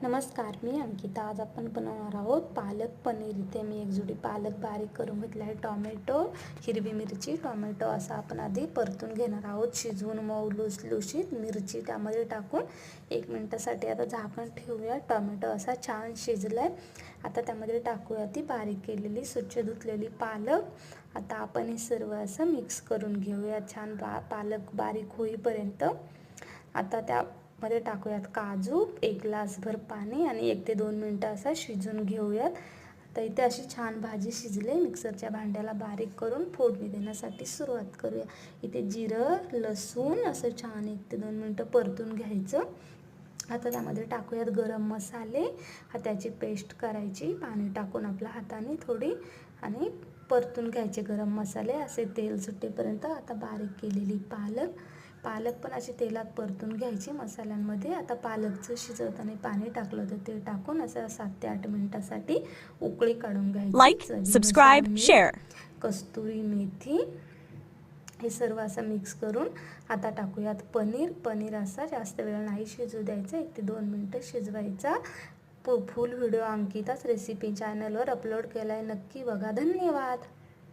नमस्कार, मी अंकिता. आज आपण बनवणार आहोत पालक पनीर. इथे मी एक जुडी पालक बारीक करून घेतला आहे, टोमॅटो, हिरवी मिरची, टोमॅटो असं आपण आधी परतून घेणार आहोत. शिजवून मऊ लुसलुशीत मिरची त्यामध्ये टाकून 1 मिनिटासाठी आता झाकण ठेवूया. टोमॅटो असा छान शिजलाय. आता त्यामध्ये टाकूया ती बारीक केलेली स्वच्छ धुतलेली पालक. आता आपण हे सर्व असं मिक्स करून घेऊया छान पालक बारीक होईपर्यंत. आता त्यामध्ये टाकूयात काजू, 1 ग्लासभर पाणी आणि 1 ते 2 मिनटं असं शिजून घेऊयात. आता इथे अशी छान भाजी शिजले. मिक्सरच्या भांड्याला बारीक करून फोडणी देण्यासाठी सुरुवात करूया. इथे जिरं, लसूण असं छान 1 ते 2 मिनटं परतून घ्यायचं. आता त्यामध्ये टाकूयात गरम मसाले. त्याची पेस्ट करायची पाणी टाकून आपल्या हाताने थोडी आणि परतून घ्यायचे गरम मसाले असे तेल सुटेपर्यंत. आता बारीक केलेली पालक पण अशी तेलात परतून घ्यायची मसाल्यांमध्ये. आता पालकचं शिजवताना पाणी टाकलं होतं ते टाकून असं 7 ते 8 मिनिटासाठी उकळी काढून घ्यायची. Like, subscribe, share. कस्तुरी मेथी हे सर्व असं मिक्स करून आता टाकूयात पनीर असा जास्त वेळ नाही शिजू द्यायचं, 1 ते 2 मिनिटं शिजवायचा. फुल व्हिडिओ अंकिताच रेसिपी चॅनलवर अपलोड केला आहे, नक्की बघा. धन्यवाद.